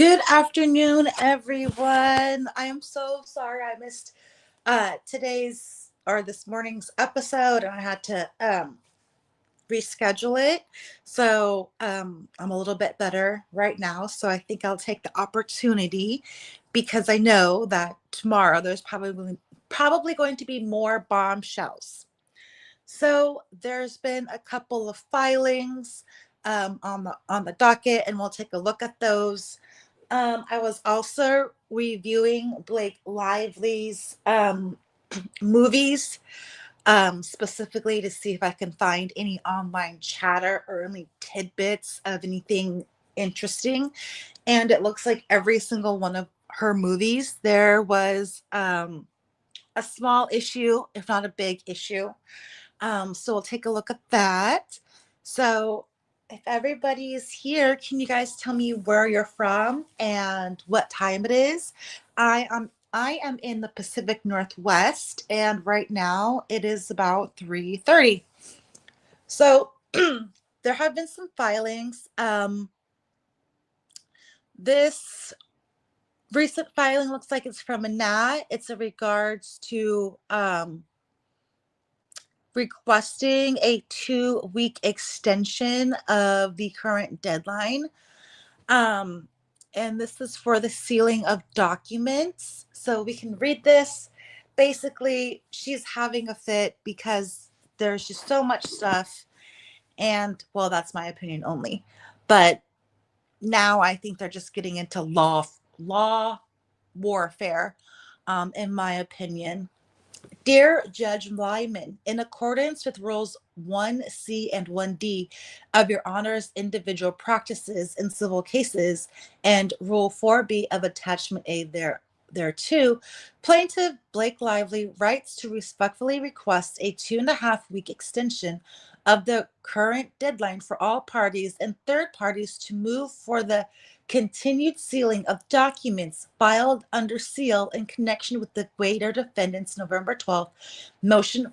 Good afternoon, everyone. I am so sorry I missed today's or this morning's episode, and I had to reschedule it. So I'm a little bit better right now. So I think I'll take the opportunity because I know that tomorrow there's probably going to be more bombshells. So there's been a couple of filings on the docket, and we'll take a look at those. I was also reviewing Blake Lively's movies, specifically to see if I can find any online chatter or any tidbits of anything interesting. And it looks like every single one of her movies, there was a small issue, if not a big issue. So we'll take a look at that. So if everybody is here, can you guys tell me where you're from and what time it is? I am in the Pacific Northwest, and right now it is about 3:30. So there have been some filings. This recent filing looks like it's from a Nat. It's in regards to requesting a 2-week extension of the current deadline. Um, and this is for the sealing of documents. So we can read this. Basically, she's having a fit because there's just so much stuff. And well, that's my opinion only. But now I think they're just getting into law warfare, in my opinion. Dear Judge Lyman, in accordance with Rules 1C and 1D of Your Honor's individual practices in civil cases and Rule 4B of Attachment A thereto, Plaintiff Blake Lively writes to respectfully request a 2.5-week extension of the current deadline for all parties and third parties to move for the continued sealing of documents filed under seal in connection with the Guader defendant's November 12th motion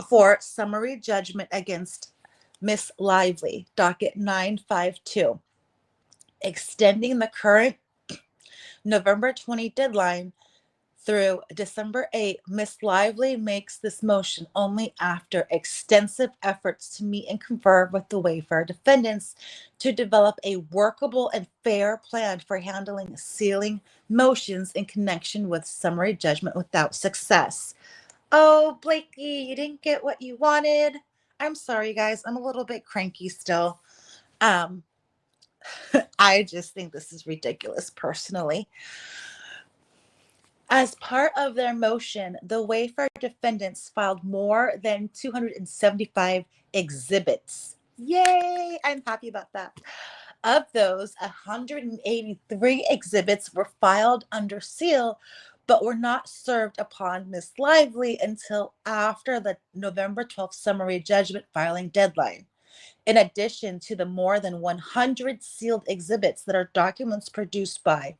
for summary judgment against Miss Lively, docket 952, extending the current November 20 deadline through December 8. Miss Lively makes this motion only after extensive efforts to meet and confer with the Wayfair defendants to develop a workable and fair plan for handling sealing motions in connection with summary judgment without success. Oh, Blakey, you didn't get what you wanted. I'm sorry, guys. I'm a little bit cranky still. Um, I just think this is ridiculous personally. As part of their motion, the Wayfair defendants filed more than 275 exhibits. Yay! I'm happy about that. Of those, 183 exhibits were filed under seal, but were not served upon Miss Lively until after the November 12th summary judgment filing deadline. In addition to the more than 100 sealed exhibits that are documents produced by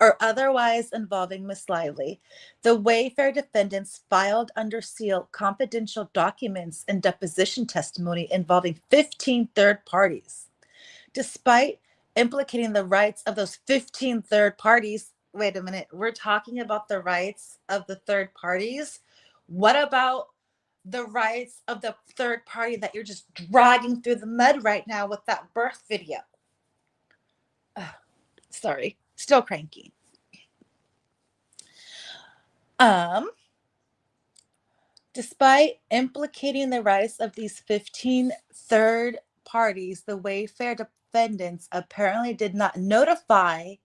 or otherwise involving Miss Lively, the Wayfair defendants filed under seal confidential documents and deposition testimony involving 15 third parties. Despite implicating the rights of those 15 third parties, wait a minute, we're talking about the rights of the third parties. What about the rights of the third party that you're just dragging through the mud right now with that birth video? Sorry, still cranky. Despite implicating the rights of these 15 third parties, the Wayfair defendants apparently did not notify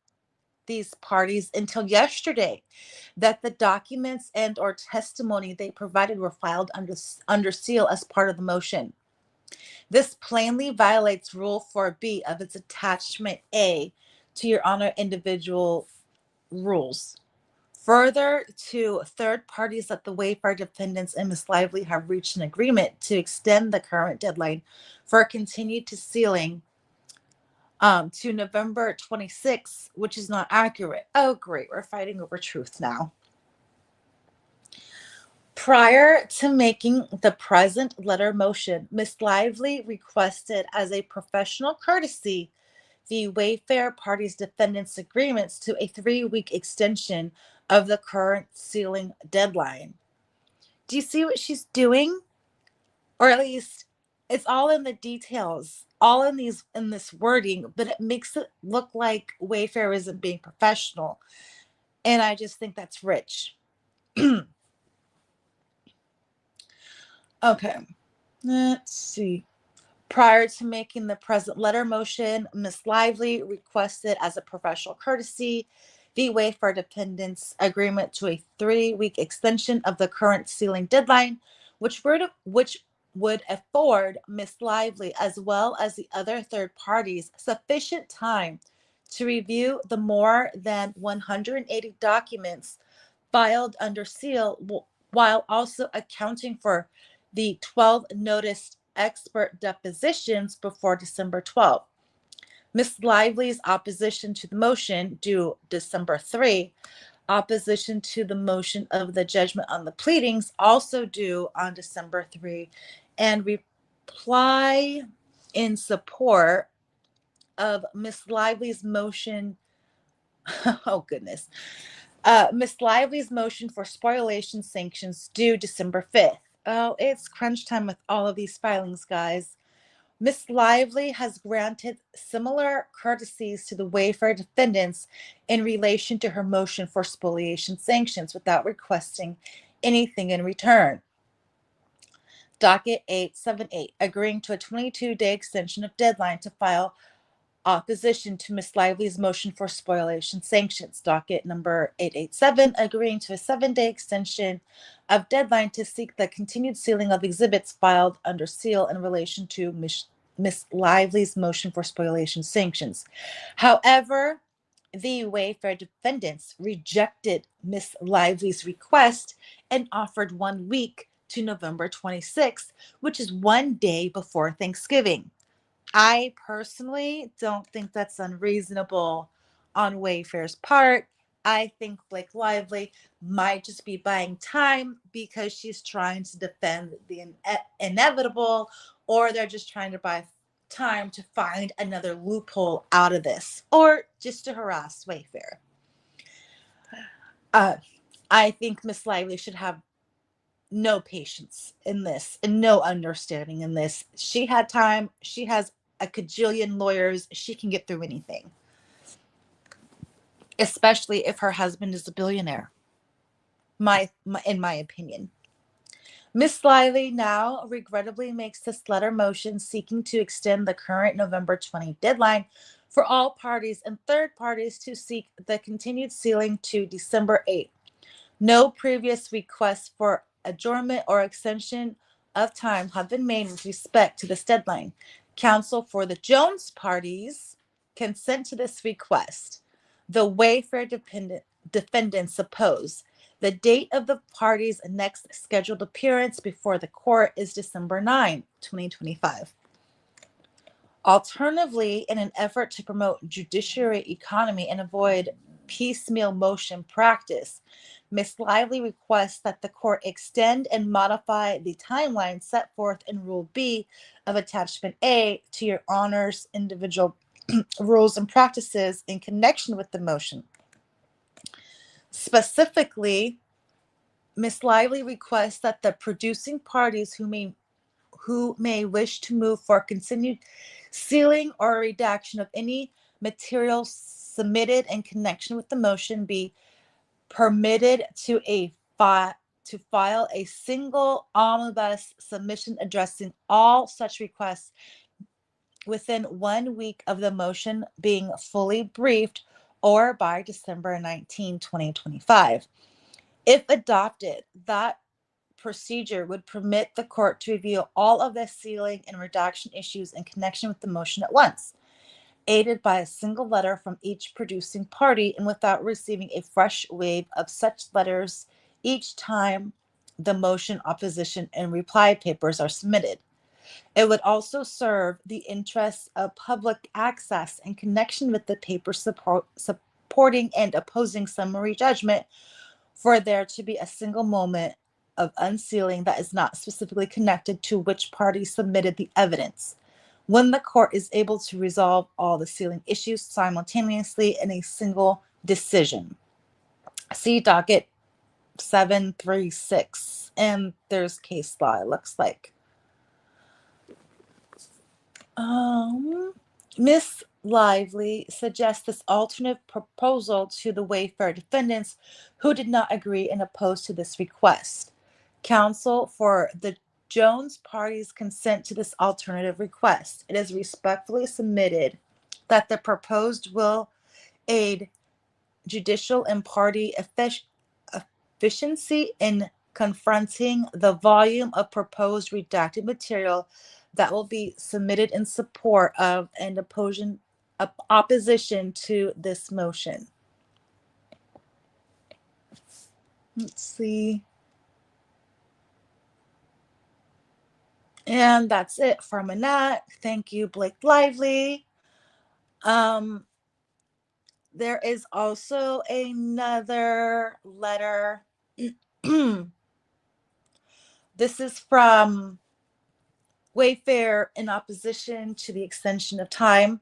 these parties until yesterday that the documents and or testimony they provided were filed under seal as part of the motion. This plainly violates Rule 4B of its Attachment A to Your Honor individual rules. Further, to third parties that the Wayfair defendants and Miss Lively have reached an agreement to extend the current deadline for continued to sealing to November 26th, which is not accurate. Oh, great. We're fighting over truth now. Prior to making the present letter motion, Miss Lively requested as a professional courtesy the Wayfair parties' defendants' agreements to a 3-week extension of the current sealing deadline. Do you see what she's doing? Or at least it's all in the details, all in this wording, but it makes it look like Wayfair isn't being professional. And I just think that's rich. Okay, let's see. Prior to making the present letter motion, Ms. Lively requested as a professional courtesy the Wayfair defendants agreement to a 3-week extension of the current sealing deadline, which would afford Ms. Lively as well as the other third parties sufficient time to review the more than 180 documents filed under seal while also accounting for the 12 noticed expert depositions before December 12th. Ms. Lively's opposition to the motion due December 3, opposition to the motion of the judgment on the pleadings also due on December 3, and reply in support of Ms. Lively's motion. Oh, goodness. Ms. Lively's motion for spoliation sanctions due December 5th. Oh, it's crunch time with all of these filings, guys. Ms. Lively has granted similar courtesies to the Wayfair defendants in relation to her motion for spoliation sanctions without requesting anything in return. Docket 878, agreeing to a 22-day extension of deadline to file opposition to Ms. Lively's motion for spoliation sanctions. Docket number 887, agreeing to a 7-day extension of deadline to seek the continued sealing of exhibits filed under seal in relation to Ms. Lively's motion for spoliation sanctions. However, the Wayfair defendants rejected Ms. Lively's request and offered 1 week to November 26th, which is 1 day before Thanksgiving. I personally don't think that's unreasonable on Wayfair's part. I think Blake Lively might just be buying time because she's trying to defend the inevitable, or they're just trying to buy time to find another loophole out of this, or just to harass Wayfair. I think Miss Lively should have no patience in this and no understanding in this. She had time. She has a cajillion lawyers. She can get through anything, especially if her husband is a billionaire. In my opinion. Miss Lively now regrettably makes this letter motion seeking to extend the current November 20 deadline for all parties and third parties to seek the continued sealing to December 8. No previous requests for adjournment or extension of time have been made with respect to this deadline. Counsel for the Jones parties consent to this request. The Wayfair defendants oppose. The date of the parties' next scheduled appearance before the court is December 9, 2025. Alternatively, in an effort to promote judiciary economy and avoid piecemeal motion practice, Ms. Lively requests that the court extend and modify the timeline set forth in Rule B of Attachment A to your Honor's individual rules and practices in connection with the motion. Specifically, Ms. Lively requests that the producing parties who may wish to move for continued sealing or redaction of any material submitted in connection with the motion be permitted to file a single omnibus submission addressing all such requests within 1 week of the motion being fully briefed or by December 19, 2025. If adopted, that procedure would permit the court to review all of the sealing and redaction issues in connection with the motion at once, aided by a single letter from each producing party and without receiving a fresh wave of such letters each time the motion, opposition, and reply papers are submitted. It would also serve the interests of public access in connection with the paper supporting and opposing summary judgment for there to be a single moment of unsealing that is not specifically connected to which party submitted the evidence. when the court is able to resolve all the sealing issues simultaneously in a single decision. See docket 736. And there's case law, it looks like. Miss Lively suggests this alternate proposal to the Wayfair defendants who did not agree and opposed to this request. Counsel for the Jones parties consent to this alternative request. It is respectfully submitted that the proposed will aid judicial and party efficiency in confronting the volume of proposed redacted material that will be submitted in support of and opposition to this motion. Let's see. And that's it from Annette. Thank you, Blake Lively. There is also another letter. This is from Wayfair in opposition to the extension of time.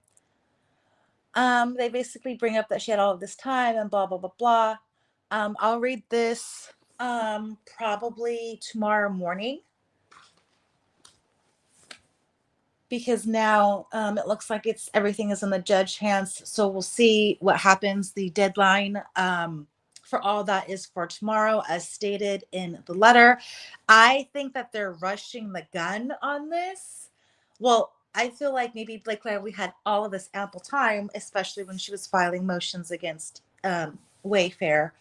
They basically bring up that she had all of this time and blah, blah, blah, blah. I'll read this probably tomorrow morning, because now it looks like everything is in the judge's hands. So we'll see what happens. The deadline for all that is for tomorrow, as stated in the letter. I think that they're rushing the gun on this. Well, I feel like maybe Blake Lively had all of this ample time, especially when she was filing motions against Wayfair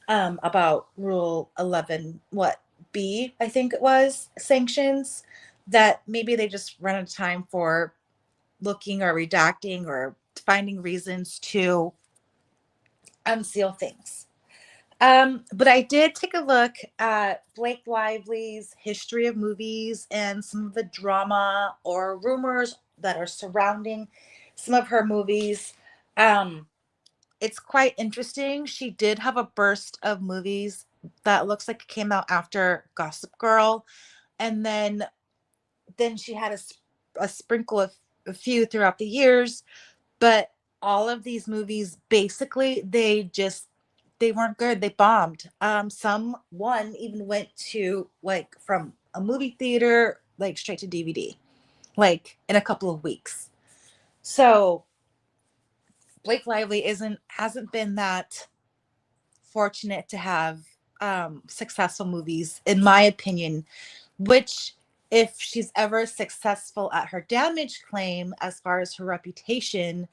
about Rule 11, what, B, I think it was, sanctions, that maybe they just run out of time for looking or redacting or finding reasons to unseal things. But I did take a look at Blake Lively's history of movies and some of the drama or rumors that are surrounding some of her movies. It's quite interesting. She did have a burst of movies that looks like it came out after Gossip Girl, and then she had a sprinkle of a few throughout the years. But all of these movies, basically, they weren't good. They bombed. One even went to, like, from a movie theater, like, straight to DVD, like, in a couple of weeks. So Blake Lively hasn't been that fortunate to have successful movies, in my opinion, which, if she's ever successful at her damage claim as far as her reputation,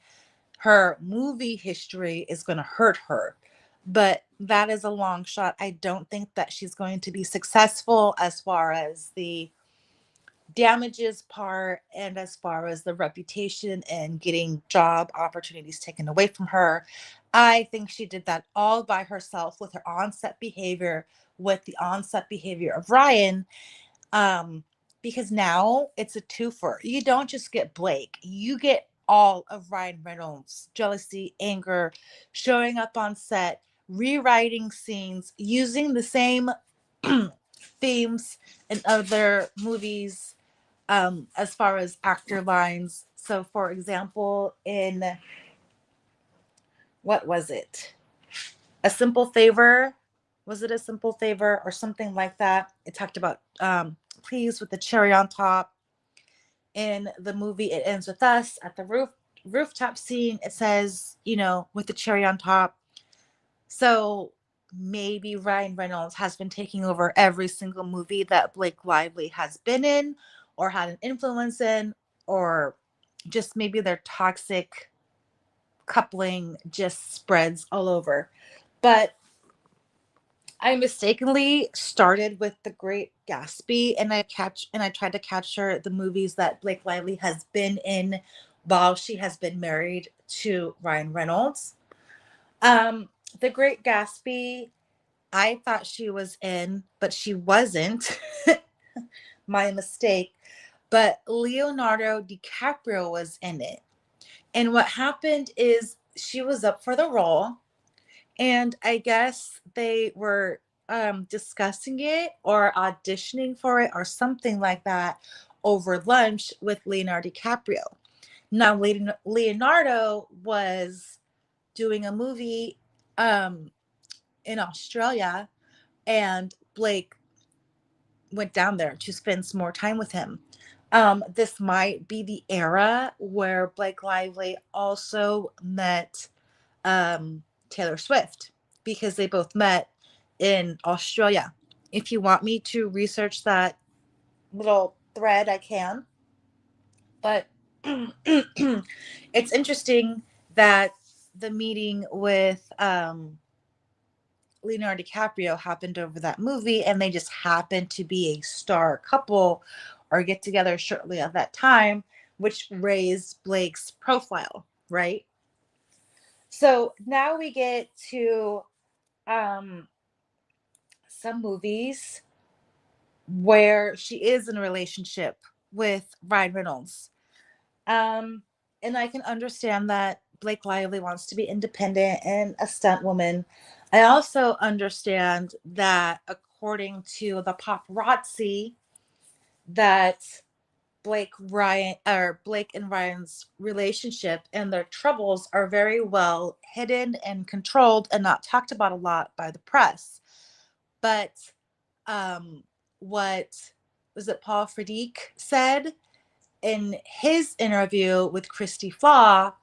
her movie history is going to hurt her. But that is a long shot. I don't think that she's going to be successful as far as the damages part and as far as the reputation and getting job opportunities taken away from her. I think she did that all by herself with her onset behavior, with the onset behavior of Ryan. Because now it's a twofer. You don't just get Blake, you get all of Ryan Reynolds' jealousy, anger, showing up on set, rewriting scenes, using the same themes in other movies, as far as actor lines. So, for example, in, what was it? A Simple Favor. Was it A Simple Favor or something like that? It talked about please with the cherry on top. In the movie It Ends With Us, at the rooftop scene, it says, with the cherry on top. So maybe Ryan Reynolds has been taking over every single movie that Blake Lively has been in or had an influence in, or just maybe their toxic coupling just spreads all over. But I mistakenly started with The Great Gatsby, and I tried to capture the movies that Blake Lively has been in while she has been married to Ryan Reynolds. The Great Gatsby, I thought she was in, but she wasn't. My mistake. But Leonardo DiCaprio was in it. And what happened is she was up for the role, and I guess they were discussing it or auditioning for it or something like that. over lunch with Leonardo DiCaprio. Now, Leonardo was doing a movie um, in Australia, and Blake went down there to spend some more time with him. This might be the era where Blake Lively also met Taylor Swift, because they both met in Australia. If you want me to research that little thread, I can. But it's interesting that the meeting with Leonardo DiCaprio happened over that movie, and they just happened to be a star couple or get together shortly at that time, which raised Blake's profile, right? So now we get to um, some movies where she is in a relationship with Ryan Reynolds. Um, and I can understand that Blake Lively wants to be independent and a stunt woman. I also understand that according to the paparazzi, that Blake and Ryan's relationship and their troubles are very well hidden and controlled and not talked about a lot by the press. But um, what was it Paul Friedrich said in his interview with Christy Flaw,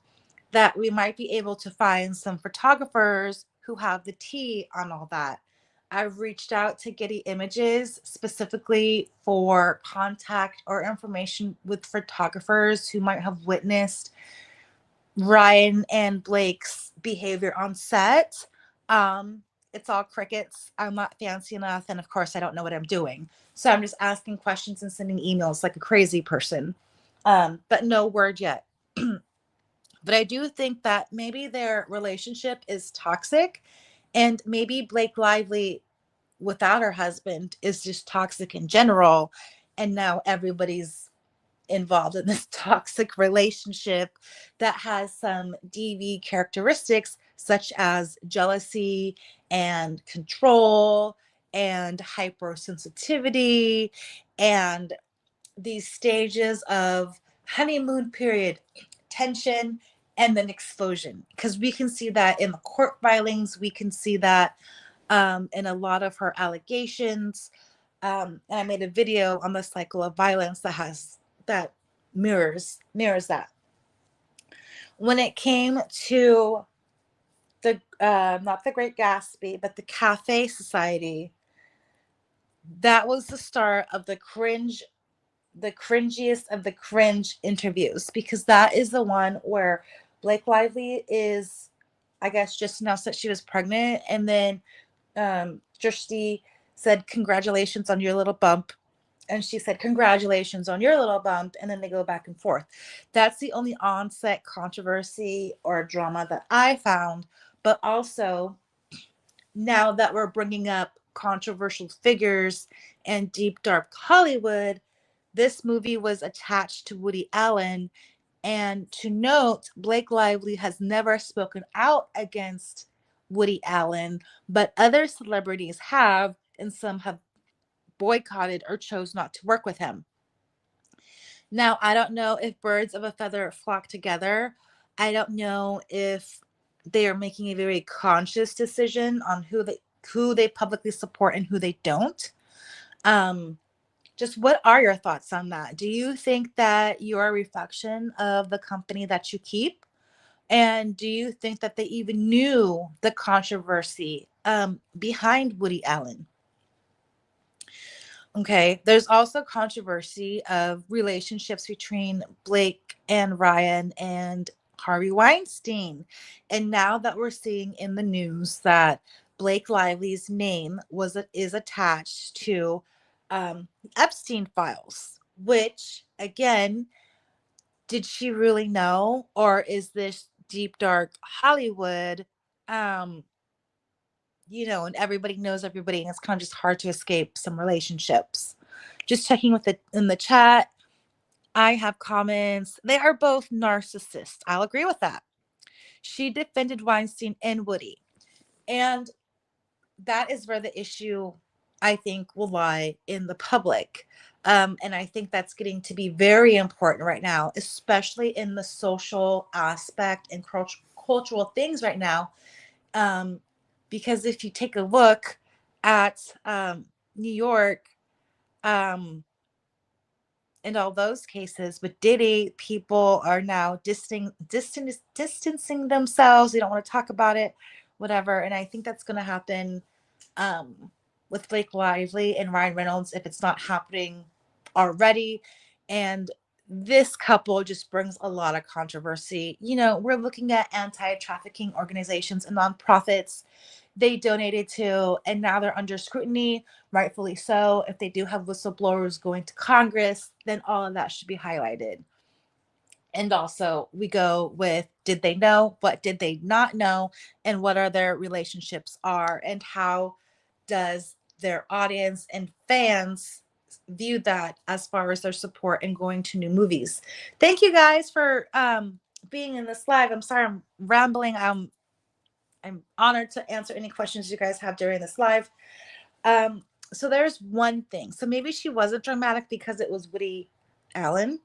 that we might be able to find some photographers who have the tea on all that. I've reached out to Getty Images specifically for contact or information with photographers who might have witnessed Ryan and Blake's behavior on set. Um, it's all crickets. I'm not fancy enough, and of course, I don't know what I'm doing. So I'm just asking questions and sending emails like a crazy person. But no word yet. But I do think that maybe their relationship is toxic, and maybe Blake Lively without her husband is just toxic in general. And now everybody's involved in this toxic relationship that has some DV characteristics, such as jealousy and control and hypersensitivity and these stages of honeymoon period, tension, and then explosion. Because we can see that in the court filings, we can see that in a lot of her allegations. And I made a video on the cycle of violence that mirrors that. When it came to the not the Great Gatsby, but the Cafe Society, that was the start of the cringiest of the cringe interviews, because that is the one where Blake Lively is, I guess, just announced that she was pregnant, and then Kirsty said, "Congratulations on your little bump," and she said, "Congratulations on your little bump," and then they go back and forth. That's the only onset controversy or drama that I found. But also, now that we're bringing up controversial figures and deep dark Hollywood, this movie was attached to Woody Allen. And to note, Blake Lively has never spoken out against Woody Allen, but other celebrities have, and some have boycotted or chose not to work with him. Now, I don't know if birds of a feather flock together. I don't know if they are making a very conscious decision on who they publicly support and who they don't. Um, just what are your thoughts on that? Do you think that you're a reflection of the company that you keep? And do you think that they even knew the controversy behind Woody Allen? Okay, there's also controversy of relationships between Blake and Ryan and Harvey Weinstein. And now that we're seeing in the news that Blake Lively's name is attached to Epstein files, which again, did she really know, or is this deep dark Hollywood? Um, and everybody knows everybody, and it's kind of just hard to escape some relationships. Just checking with it in the chat. I have comments. They are both narcissists. I'll agree with that. She defended Weinstein and Woody. And that is where the issue, I think, will lie in the public. And I think that's getting to be very important right now, especially in the social aspect and cultural things right now. Um, because if you take a look at New York, um, in all those cases with Diddy, people are now distancing themselves. They don't want to talk about it, whatever. And I think that's going to happen with Blake Lively and Ryan Reynolds if it's not happening already. And this couple just brings a lot of controversy. You know, we're looking at anti trafficking organizations and nonprofits they donated to, and now they're under scrutiny, rightfully so. If they do have whistleblowers going to Congress, then all of that should be highlighted. And also, we go with did they know? What did they not know? And what are their relationships are? And how does their audience and fans view that as far as their support and going to new movies? Thank you guys for being in this live. I'm sorry I'm rambling. I'm honored to answer any questions you guys have during this live. Um, so there's one thing. So maybe she wasn't dramatic because it was Woody Allen.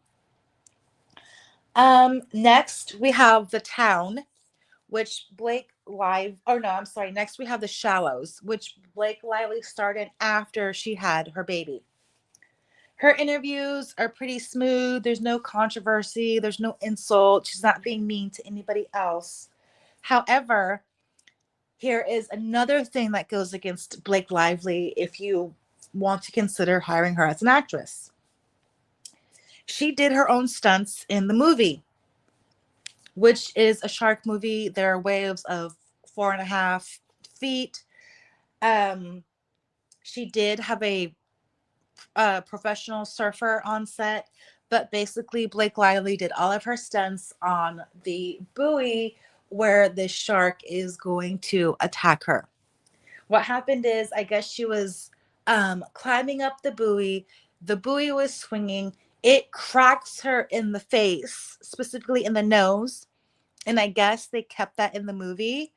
Next we have The Town, which Blake Live. Oh no, I'm sorry. Next we have The Shallows, which Blake Lively started after she had her baby. Her interviews are pretty smooth. There's no controversy. There's no insult. She's not being mean to anybody else. However, here is another thing that goes against Blake Lively if you want to consider hiring her as an actress. She did her own stunts in the movie, which is a shark movie. There are waves of 4.5 feet. Um, she did have a professional surfer on set, but basically Blake Lively did all of her stunts on the buoy where the shark is going to attack her. What happened is, I guess she was climbing up the buoy. The buoy was swinging. It cracks her in the face, specifically in the nose. And I guess they kept that in the movie,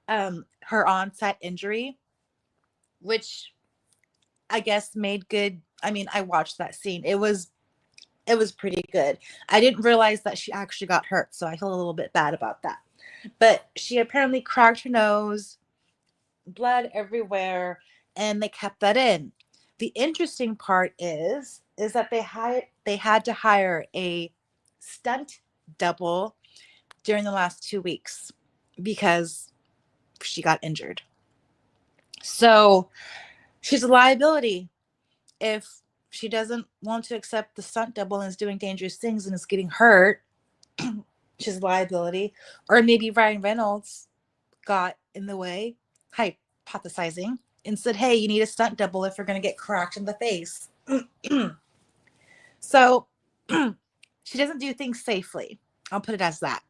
her on-set injury, which I guess made good. I mean, I watched that scene. It was pretty good. I didn't realize that she actually got hurt, so I feel a little bit bad about that. But she apparently cracked her nose, blood everywhere, and they kept that in. The interesting part is that they had to hire a stunt double during the last 2 weeks because she got injured. So she's a liability if she doesn't want to accept the stunt double and is doing dangerous things and is getting hurt. She's a liability. Or maybe Ryan Reynolds got in the way, hypothesizing, and said, hey, you need a stunt double if you're going to get cracked in the face. So she doesn't do things safely. I'll put it as that.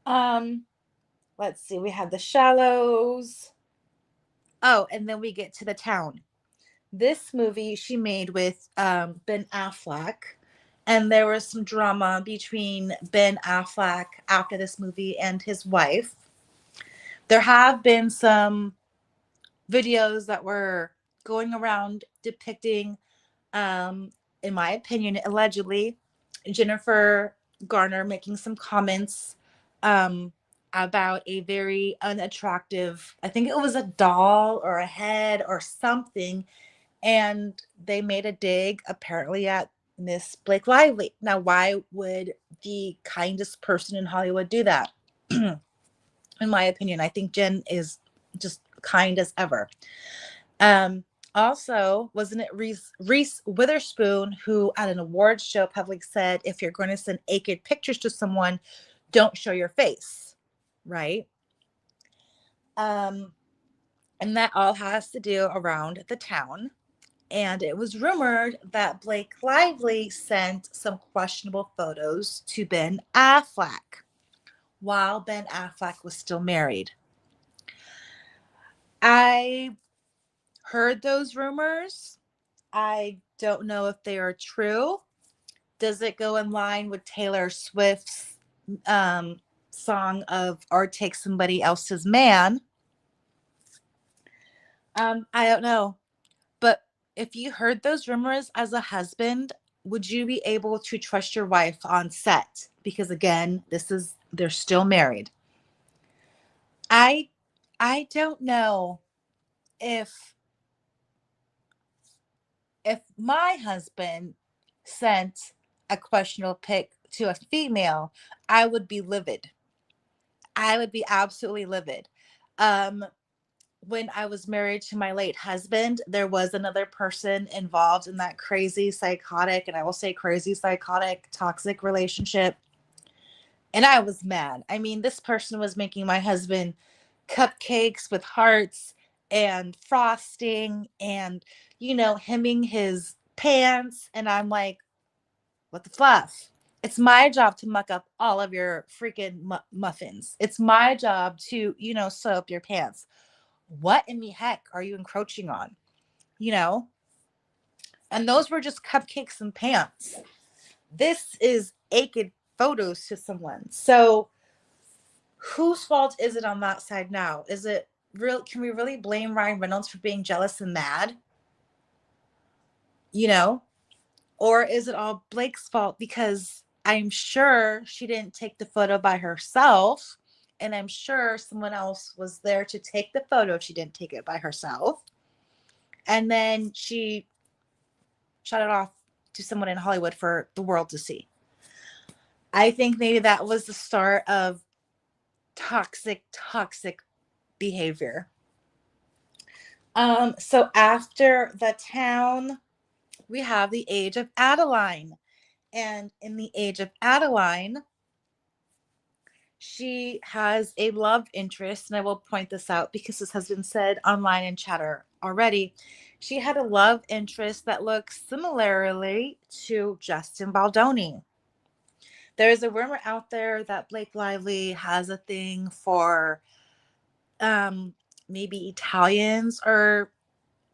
Um, let's see. We have The Shallows. Oh, and then we get to The Town. This movie she made with Ben Affleck. And there was some drama between Ben Affleck after this movie and his wife. There have been some videos that were going around depicting, um, in my opinion, allegedly, Jennifer Garner making some comments about a very unattractive, I think it was a doll or a head or something. And they made a dig apparently at Miss Blake Lively. Now, why would the kindest person in Hollywood do that? In my opinion, I think Jen is just kind as ever. Um, Also, wasn't it Reese Witherspoon who, at an awards show, publicly said, if you're going to send naked pictures to someone, don't show your face, right? Um, and that all has to do around The Town. And it was rumored that Blake Lively sent some questionable photos to Ben Affleck while Ben Affleck was still married. I heard those rumors. I don't know if they are true. Does it go in line with Taylor Swift's um, song of "Or Take Somebody Else's Man"? I don't know, but if you heard those rumors as a husband, would you be able to trust your wife on set? Because again, they're still married. I I don't know if my husband sent a questionable pic to a female, I would be livid. I would be absolutely livid. Um, when I was married to my late husband, there was another person involved in that crazy, psychotic, and I will say crazy, psychotic, toxic relationship. And I was mad. I mean, this person was making my husband cupcakes with hearts and frosting and, hemming his pants. And I'm like, what the fluff? It's my job to muck up all of your freaking muffins. It's my job to, sew up your pants. What in the heck are you encroaching on? You know? And those were just cupcakes and pants. This is naked photos to someone. So whose fault is it on that side now? Is it real? Can we really blame Ryan Reynolds for being jealous and mad? You know? Or is it all Blake's fault? Because I'm sure she didn't take the photo by herself. And I'm sure someone else was there to take the photo if she didn't take it by herself. And then she shot it off to someone in Hollywood for the world to see. I think maybe that was the start of toxic behavior. So after the town, we have the age of Adeline. And in the age of Adeline, she has a love interest, and I will point this out because this has been said online in chatter already. She had a love interest that looks similarly to Justin Baldoni. There's a rumor out there that Blake Lively has a thing for maybe Italians or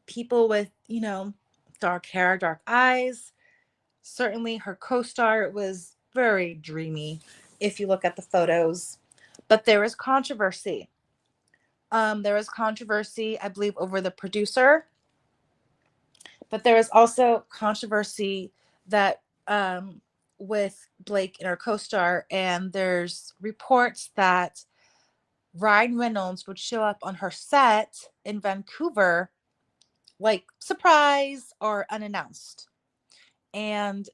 people with, dark hair, dark eyes. Certainly her co-star was very dreamy if you look at the photos. But there was controversy. There was controversy, I believe, over the producer. But there was also controversy that with Blake and her co-star, and there's reports that Ryan Reynolds would show up on her set in Vancouver, like surprise or unannounced. And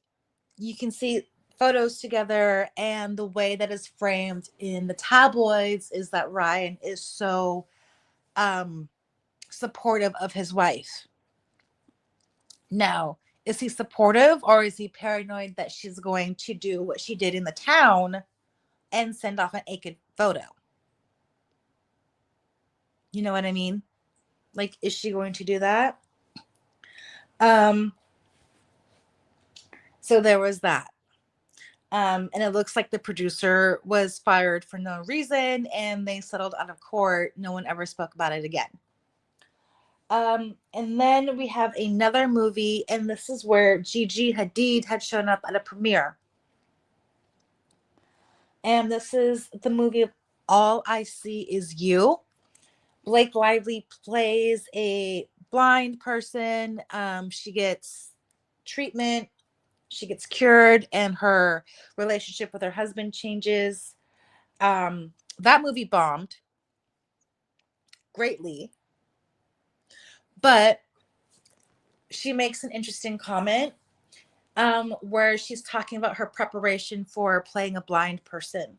you can see photos together, and the way that is framed in the tabloids is that Ryan is so supportive of his wife. Now, is he supportive or is he paranoid that she's going to do what she did in the town and send off an naked photo? You know what I mean? Like, is she going to do that? Um, so there was that. And it looks like the producer was fired for no reason and they settled out of court. No one ever spoke about it again. And then we have another movie, and this is where Gigi Hadid had shown up at a premiere. And this is the movie All I See Is You. Blake Lively plays a blind person. She gets treatment, she gets cured, and her relationship with her husband changes. That movie bombed greatly, but she makes an interesting comment where she's talking about her preparation for playing a blind person.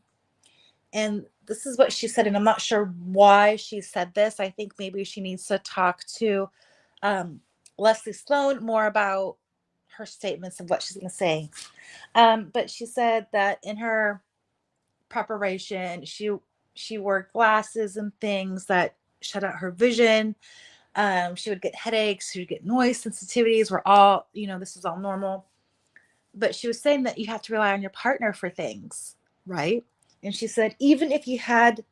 And this is what she said, and I'm not sure why she said this. I think maybe she needs to talk to Leslie Sloan more about her statements of what she's going to say. But she said that in her preparation, she wore glasses and things that shut out her vision. She would get headaches, she would get noise sensitivities. We're all, this is all normal. But she was saying that you have to rely on your partner for things, right? And she said even if you had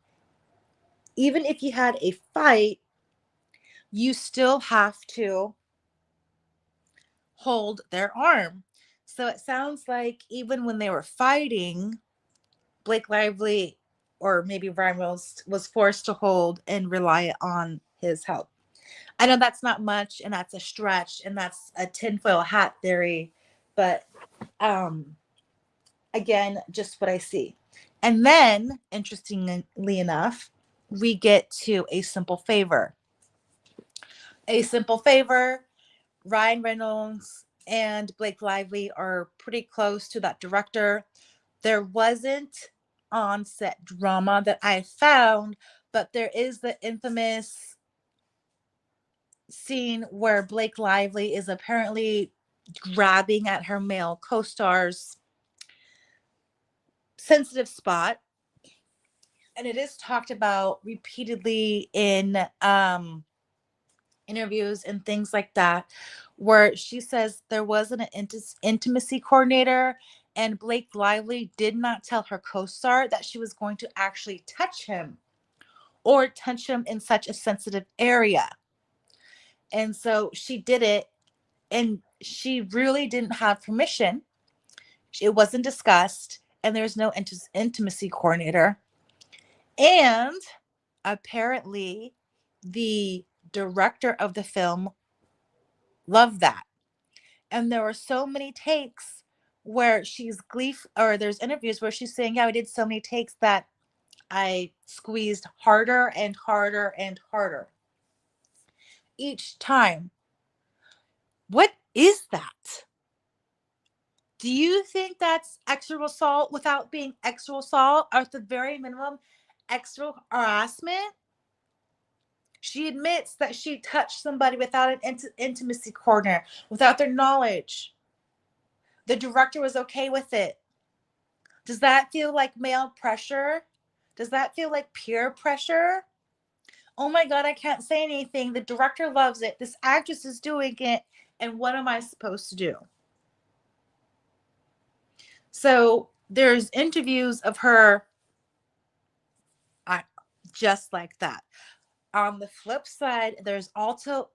a fight, you still have to hold their arm. So it sounds like even when they were fighting, Blake Lively or maybe Ryan Reynolds was forced to hold and rely on his help. I know that's not much and that's a stretch and that's a tinfoil hat theory, but um, again, just what I see. And then, interestingly enough, we get to A Simple Favor. A Simple Favor, Ryan Reynolds and Blake Lively are pretty close to that director. There wasn't on set drama that I found, but there is the infamous scene where Blake Lively is apparently grabbing at her male co star's sensitive spot. And it is talked about repeatedly in interviews and things like that, where she says there wasn't an intimacy coordinator, and Blake Lively did not tell her co star that she was going to actually touch him or touch him in such a sensitive area. And so she did it, and she really didn't have permission. It wasn't discussed, and there's no intimacy coordinator. And apparently, the director of the film loved that. And there were so many takes where she's or there's interviews where she's saying, yeah, I did so many takes that I squeezed harder and harder and harder each time. What is that? Do you think that's sexual assault without being sexual assault, or at the very minimum, sexual harassment? She admits that she touched somebody without an intimacy coordinator, without their knowledge. The director was okay with it. Does that feel like male pressure? Does that feel like peer pressure? Oh my God, I can't say anything. The director loves it. This actress is doing it. And what am I supposed to do? So there's interviews of her just like that. On the flip side, there's also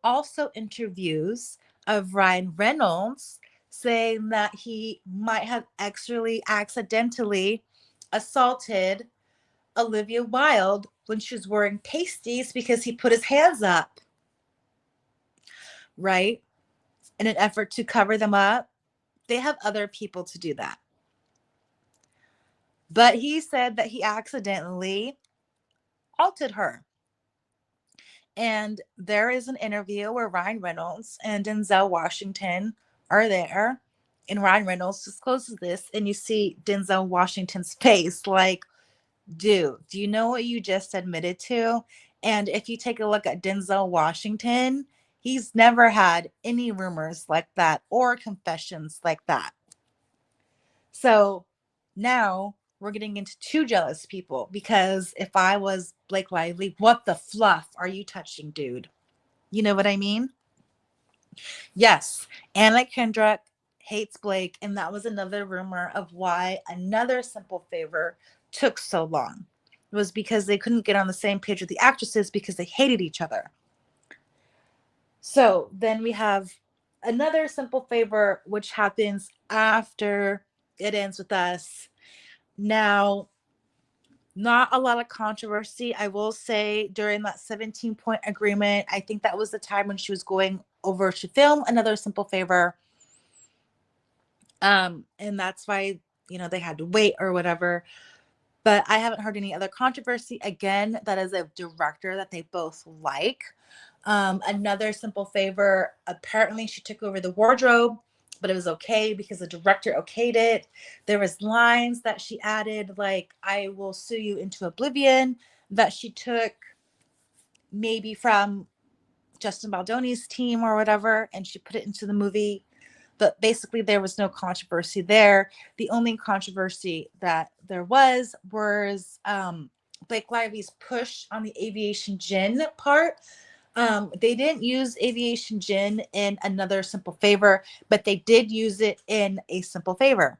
interviews of Ryan Reynolds saying that he might have actually accidentally assaulted Olivia Wilde when she was wearing pasties because he put his hands up, right? In an effort to cover them up. They have other people to do that. But he said that he accidentally assaulted her. And there is an interview where Ryan Reynolds and Denzel Washington are there. And Ryan Reynolds discloses this, and you see Denzel Washington's face like, dude, do you know what you just admitted to? And if you take a look at Denzel Washington, he's never had any rumors like that or confessions like that. So now we're getting into two jealous people, because if I was Blake Lively, what the fluff are you touching, dude? You know what I mean? Yes, Anna Kendrick hates Blake, and that was another rumor of why Another Simple Favor took so long. It was because they couldn't get on the same page with the actresses because they hated each other. So then we have Another Simple Favor, which happens after It Ends With Us. Now, not a lot of controversy. I will say during that 17-point agreement, I think that was the time when she was going over to film Another Simple Favor. And that's why, they had to wait or whatever. But I haven't heard any other controversy. Again, that is a director that they both like. Another Simple Favor, apparently she took over the wardrobe, but it was okay because the director okayed it. There was lines that she added, like, I will sue you into oblivion, that she took maybe from Justin Baldoni's team or whatever, and she put it into the movie. But basically, there was no controversy there. The only controversy that there was Blake Lively's push on the aviation gin part. They didn't use aviation gin in Another Simple Favor, but they did use it in A Simple Favor.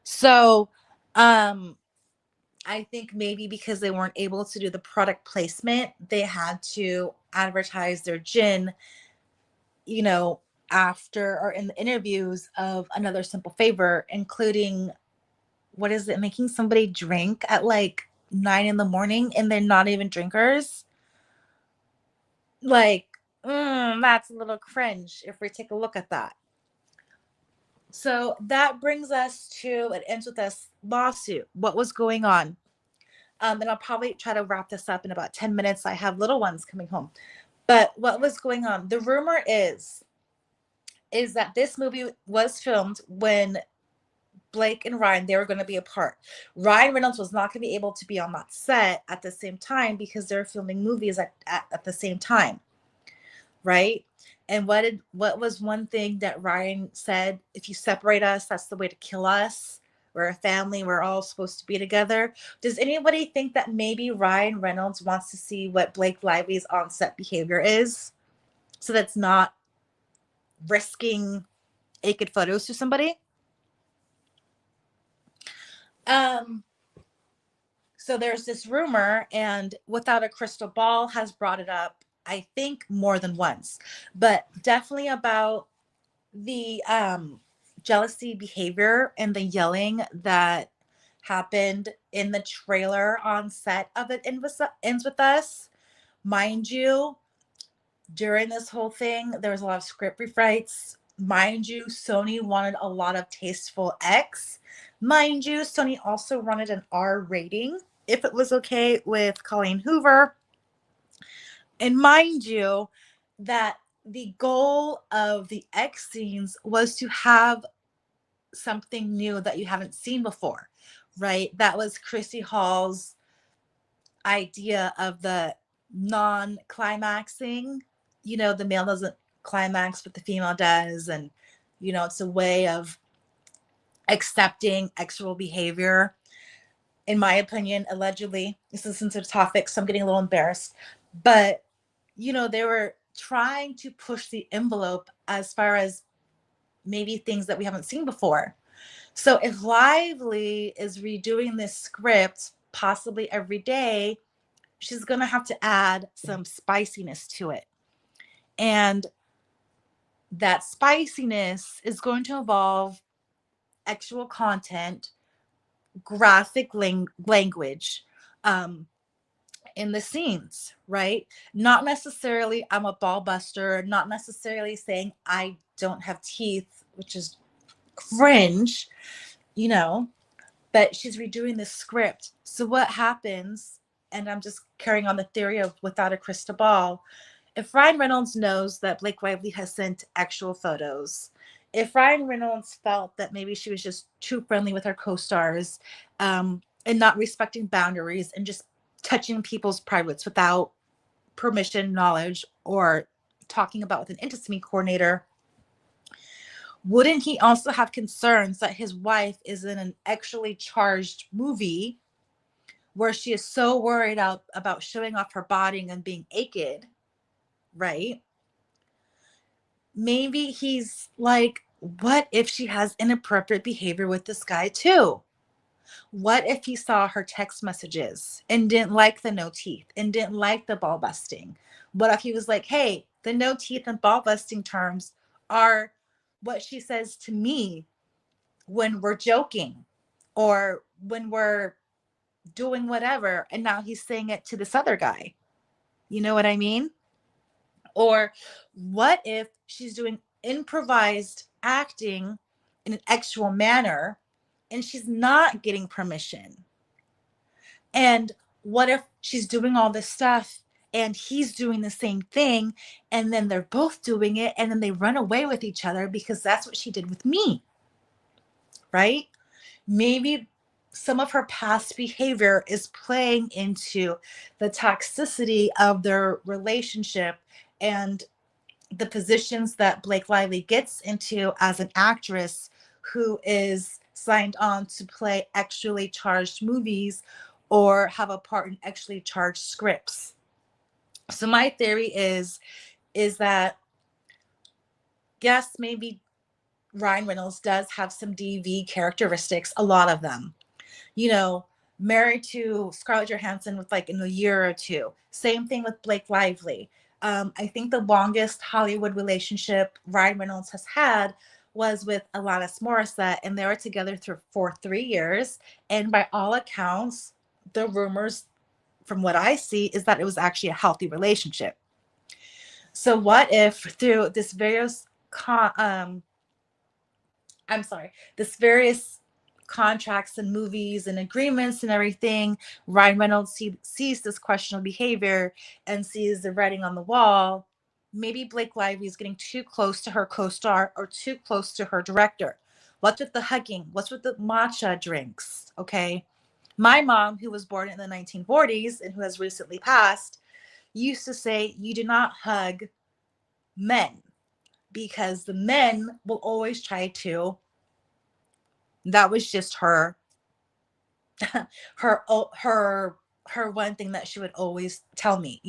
So, I think maybe because they weren't able to do the product placement, they had to advertise their gin, after or in the interviews of Another Simple Favor, including, what is it, making somebody drink at like 9 a.m. and they're not even drinkers. Like, that's a little cringe if we take a look at that. So that brings us to, it ends with this lawsuit. What was going on? And I'll probably try to wrap this up in about 10 minutes. I have little ones coming home. But what was going on? The rumor is that this movie was filmed when Blake and Ryan, they were going to be apart. Ryan Reynolds was not going to be able to be on that set at the same time because they're filming movies at the same time, right? And what was one thing that Ryan said? If you separate us, that's the way to kill us. We're a family. We're all supposed to be together. Does anybody think that maybe Ryan Reynolds wants to see what Blake Lively's on-set behavior is, so that's not risking naked photos to somebody? Um, so there's this rumor, and Without a Crystal Ball has brought it up, I think more than once, but definitely about the jealousy behavior and the yelling that happened in the trailer on set of It Ends With Us. Mind you, during this whole thing, there was a lot of script rewrites. Mind you, Sony wanted a lot of tasteful X. Mind you, Sony also wanted an R rating if it was okay with Colleen Hoover. And mind you, that the goal of the X scenes was to have something new that you haven't seen before, right? That was Chrissy Hall's idea of the non-climaxing. The male doesn't climax, but the female does. And, it's a way of accepting sexual behavior, in my opinion, allegedly. This is a sensitive topic, so I'm getting a little embarrassed. But, they were trying to push the envelope as far as maybe things that we haven't seen before. So if Lively is redoing this script possibly every day, she's going to have to add some spiciness to it. And that spiciness is going to involve actual content, graphic language in the scenes, right? Not necessarily I'm a ball buster, not necessarily saying I don't have teeth, which is cringe, you know, but she's redoing the script. So what happens, and I'm just carrying on the theory of Without a Crystal Ball, if Ryan Reynolds knows that Blake Lively has sent actual photos, if Ryan Reynolds felt that maybe she was just too friendly with her co-stars, and not respecting boundaries and just touching people's privates without permission, knowledge, or talking about with an intimacy coordinator, wouldn't he also have concerns that his wife is in an actually charged movie where she is so worried about showing off her body and being naked, right? Maybe he's like, what if she has inappropriate behavior with this guy too? What if he saw her text messages and didn't like the no teeth and didn't like the ball busting? What if he was like, hey, the no teeth and ball busting terms are what she says to me when we're joking or when we're doing whatever, and now he's saying it to this other guy? You know what I mean? Or what if she's doing improvised acting in an actual manner and she's not getting permission? And what if she's doing all this stuff and he's doing the same thing, and then they're both doing it and then they run away with each other because that's what she did with me, right? Maybe some of her past behavior is playing into the toxicity of their relationship and the positions that Blake Lively gets into as an actress who is signed on to play actually charged movies or have a part in actually charged scripts. So my theory is that yes, maybe Ryan Reynolds does have some DV characteristics, a lot of them. You know, married to Scarlett Johansson with like in a year or two. Same thing with Blake Lively. I think the longest Hollywood relationship Ryan Reynolds has had was with Alanis Morissette, and they were together for 3 years. And by all accounts, the rumors from what I see is that it was actually a healthy relationship. So what if through this various I'm sorry, this various contracts and movies and agreements and everything, Ryan Reynolds sees this questionable behavior and sees the writing on the wall. Maybe Blake Lively is getting too close to her co-star or too close to her director. What's with the hugging? What's with the matcha drinks? Okay. My mom, who was born in the 1940s and who has recently passed, used to say, you do not hug men because the men will always try to. That was just her her her one thing that she would always tell me,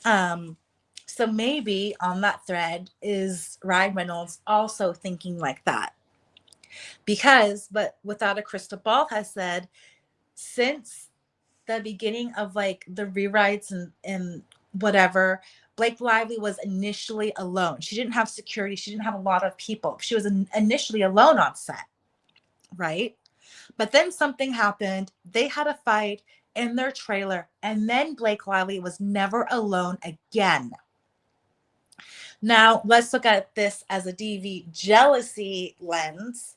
um so maybe on that thread is Ryan Reynolds also thinking like that, because but without a crystal ball has said, since the beginning of like the rewrites and whatever, Blake Lively was initially alone. She didn't have security, she didn't have a lot of people, she was initially alone on set, right? But then something happened. They had a fight in their trailer, and then Blake Lively was never alone again. Now, let's look at this as a DV jealousy lens.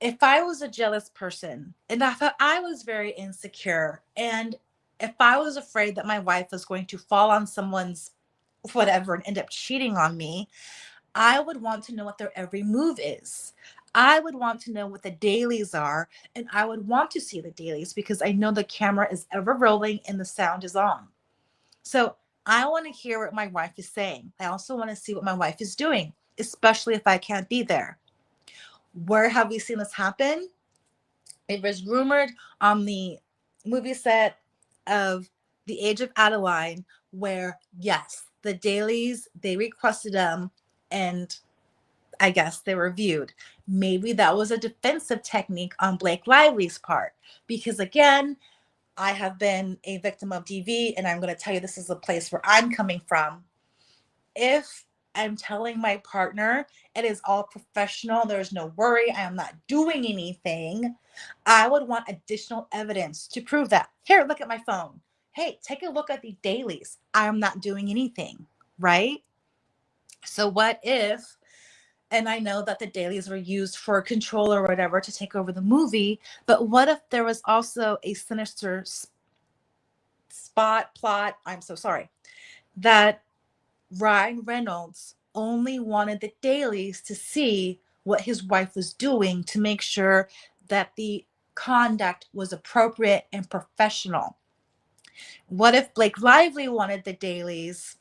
If I was a jealous person and if I was very insecure, and if I was afraid that my wife was going to fall on someone's whatever and end up cheating on me, I would want to know what their every move is. I would want to know what the dailies are, and I would want to see the dailies because I know the camera is ever rolling and the sound is on. So I want to hear what my wife is saying. I also want to see what my wife is doing, especially if I can't be there. Where have we seen this happen? It was rumored on the movie set of The Age of Adeline, where, yes, the dailies, they requested them, and I guess they were viewed. Maybe that was a defensive technique on Blake Lively's part. Because again, I have been a victim of DV, and I'm going to tell you this is a place where I'm coming from. If I'm telling my partner it is all professional, there's no worry, I am not doing anything, I would want additional evidence to prove that. Here, look at my phone. Hey, take a look at the dailies. I'm not doing anything, right? So, what if, and I know that the dailies were used for control or whatever to take over the movie, but what if there was also a sinister spot plot? I'm so sorry. That Ryan Reynolds only wanted the dailies to see what his wife was doing to make sure that the conduct was appropriate and professional. What if Blake Lively wanted the dailies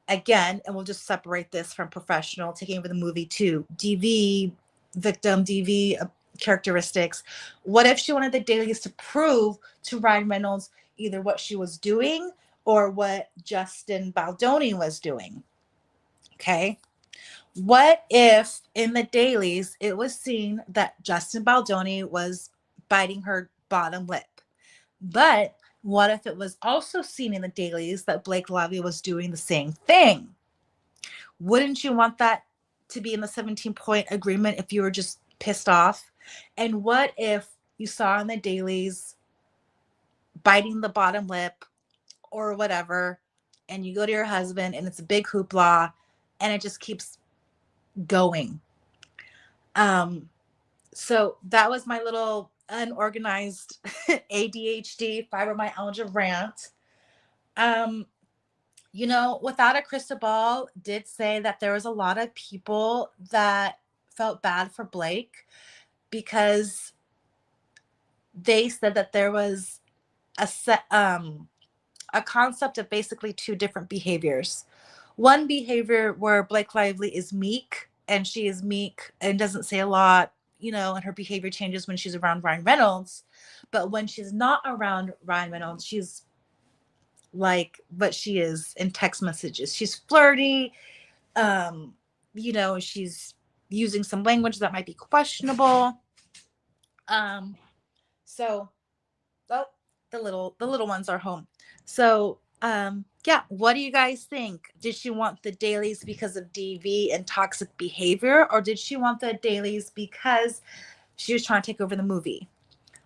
again, and we'll just separate this from professional, taking over the movie to DV, victim, DV characteristics. What if she wanted the dailies to prove to Ryan Reynolds either what she was doing or what Justin Baldoni was doing? Okay. What if in the dailies it was seen that Justin Baldoni was biting her bottom lip? But what if it was also seen in the dailies that Blake Lively was doing the same thing? Wouldn't you want that to be in the 17-point agreement if you were just pissed off? And what if you saw in the dailies biting the bottom lip or whatever, and you go to your husband and it's a big hoopla and it just keeps going? Um, so that was my little unorganized ADHD fibromyalgia rant. Um, Without a crystal ball, did say that there was a lot of people that felt bad for Blake because they said that there was a set, a concept of basically two different behaviors. One behavior where Blake Lively is meek, and she is meek and doesn't say a lot, and her behavior changes when she's around Ryan Reynolds. But when she's not around Ryan Reynolds, she's like what she is in text messages. She's flirty. She's using some language that might be questionable. Um, so oh, the little ones are home. So yeah, what do you guys think? Did she want the dailies because of DV and toxic behavior, or did she want the dailies because she was trying to take over the movie?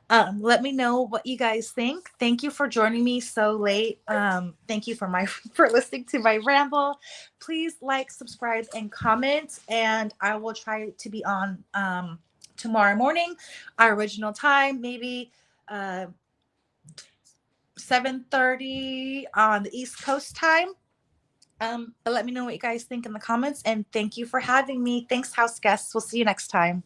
Let me know what you guys think. Thank you for joining me so late. Thank you for my for listening to my ramble. Please like, subscribe, and comment. And I will try to be on tomorrow morning, our original time, maybe 7:30 on the East Coast time. But let me know what you guys think in the comments. And thank you for having me. Thanks, house guests. We'll see you next time.